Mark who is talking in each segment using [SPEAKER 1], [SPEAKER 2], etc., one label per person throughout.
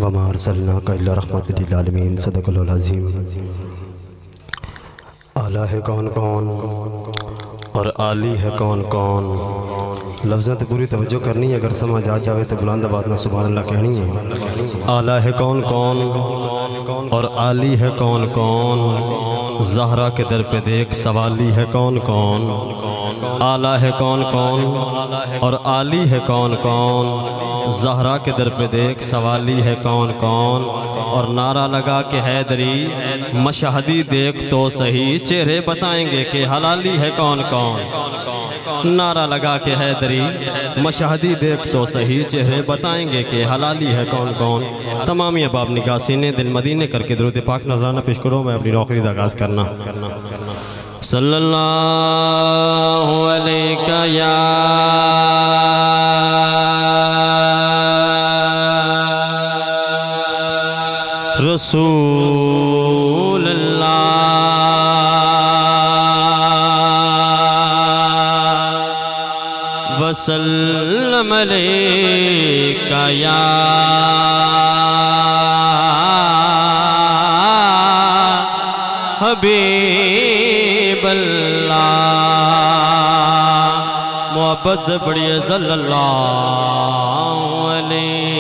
[SPEAKER 1] وما ارسلناک الا رحمت للعالمین صدق اللہ العظیم۔ اعلیٰ ہے کون کون اور عالی ہے کون کون، لفظیں تو پوری توجہ کرنی ہے، اگر سمجھ آ جاوے تو بلند آواز میں سبحان اللہ کہنی ہے۔ اعلیٰ ہے کون کون اور عالی ہے کون کون، زہرا کے در پہ دیکھ سوالی ہے کون کون۔ اعلیٰ ہے کون کون اور عالی ہے کون کون، زہرا کے در پہ دیکھ سوالی ہے کون کون۔ اور نعرہ لگا کہ حیدری مشہدی دیکھ تو صحیح، چہرے بتائیں گے کہ حلالی ہے کون کون۔ نعرہ لگا کہ حیدری مشہدی دیکھ تو صحیح، چہرے بتائیں گے کہ حلالی ہے کون کون۔ تمامی احباب نگاہ سینے دل مدینے کر کے درود پاک نذرانہ پیش کرو، میں اپنی نوکری دا آغاز کرنا۔ صلی اللہ علیہ یا رسول اللہ، وسلم علیک یا حبیب اللہ۔ محبت سے پڑھیے صلی اللہ علیہ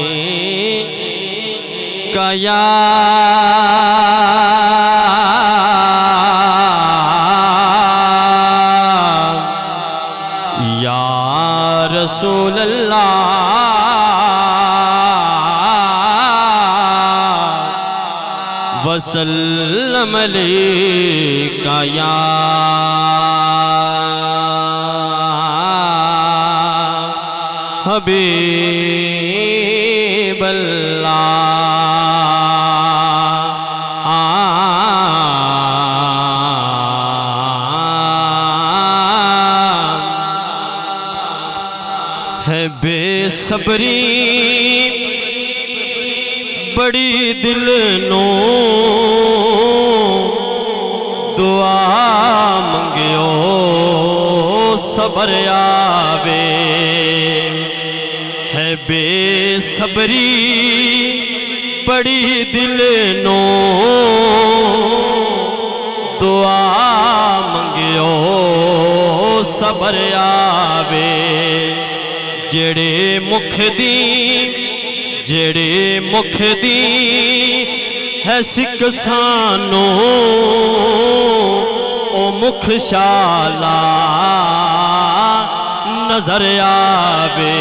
[SPEAKER 1] یا رسول اللہ، وسلم علیک یا حبیب اللہ۔ ہے بے صبری بڑی دل نو، دعا منگیو صبر آوے۔ ہے بے صبری بڑی دل نو، دعا منگیو صبر آوے۔ جڑے مکھ دی ہے سکھ سانو، او مکھ شالا نظر آوے۔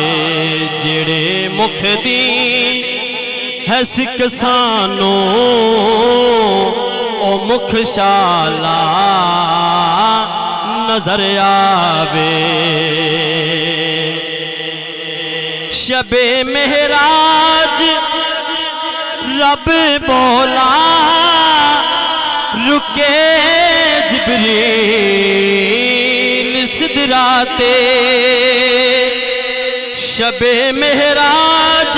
[SPEAKER 1] جڑے مکھ دی ہے سکھ سانو، او مکھ شالا نظر آوے۔ شب مہراج رب بولا، رکے جبریل سدراتے۔ شب مہراج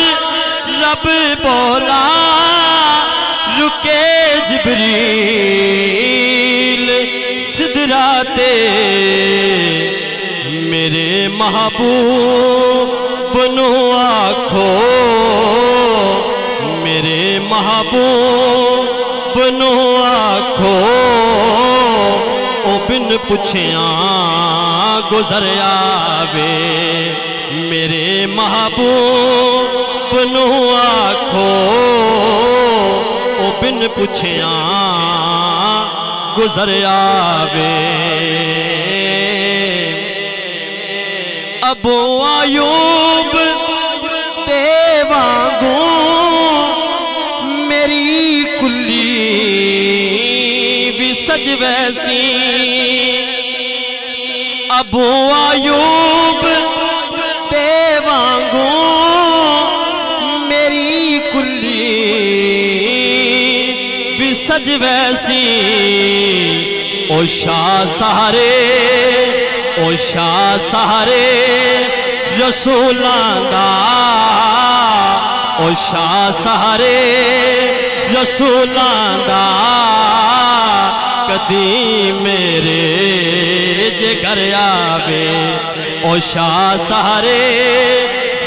[SPEAKER 1] رب بولا، رکے جبریل سدراتے۔ میرے محبوب بنو آکھو، میرے محبوب بنو آکھو، او بن پچھیاں گزر آوے۔ میرے محبوب بنو آکھو، او بن پچھیاں گزر آوے۔ ابو ایوب تے وانگوں میری کلی بھی سج ویسی۔ ابو ایوب تے وانگوں میری کلی بھی سج ویسی۔ او شاہ سہارے، او شاہ سہارے رسولاں دا، او شاہ سہارے رسولاں دا، کدی میرے جگر آوے۔ او شاہ سہارے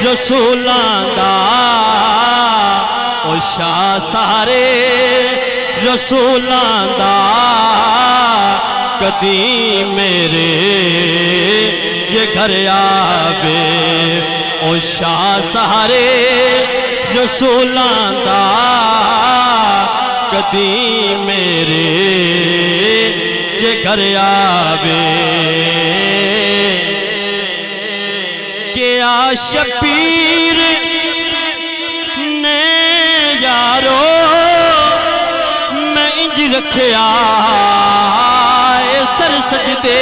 [SPEAKER 1] رسولاں دا، او
[SPEAKER 2] شاہ سارے رسولاں دا کدی میرے یہ گھر آوے او شاہ سارے رسولاں دا کدی میرے یہ گھر آوے کیا شبیر نے یارو میں انج رکھیا سر سجدے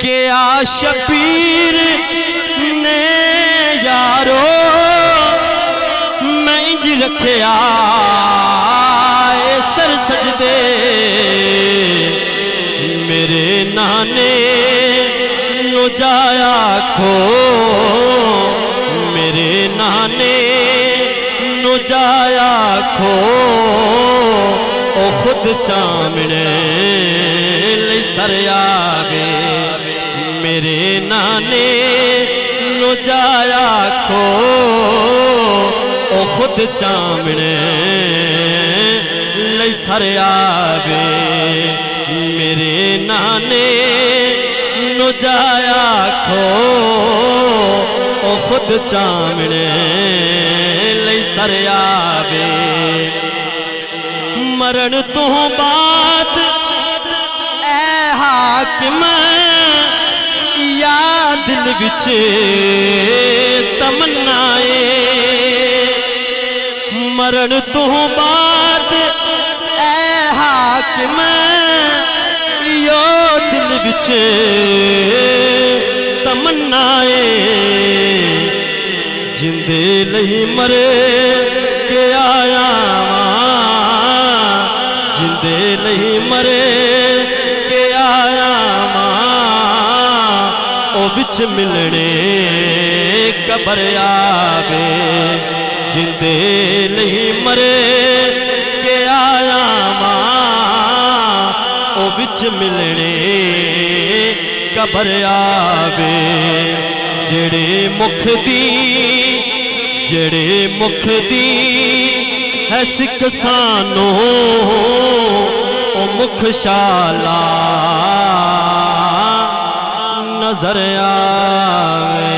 [SPEAKER 2] کیا شبیر نے یارو میں انج رکھیا سر سجدے میرے نانے نو جایا کھو میرے نانے نو جایا کھو او خود چامنے لئی سر آگے میرے نانے نو جایا کھو او خود چامنے لئی سر آگے میرے نانے نو جایا کھو او خود چامنے لئی سر آگے مرن تو بعد اے حاکم یا دل وچ تمنائے مرن تو بعد اے حاکم یا دل وچ تمنائے جندے لئی مرے کے آیا جندے لئی مرے کے آیا او بچ ملنے قبر آوے جندے لئی مرے کے آیا او بچ ملنے قبر آوے جڑے مکھ دی ہے سکسانوں او مکھ شالا نظر آوے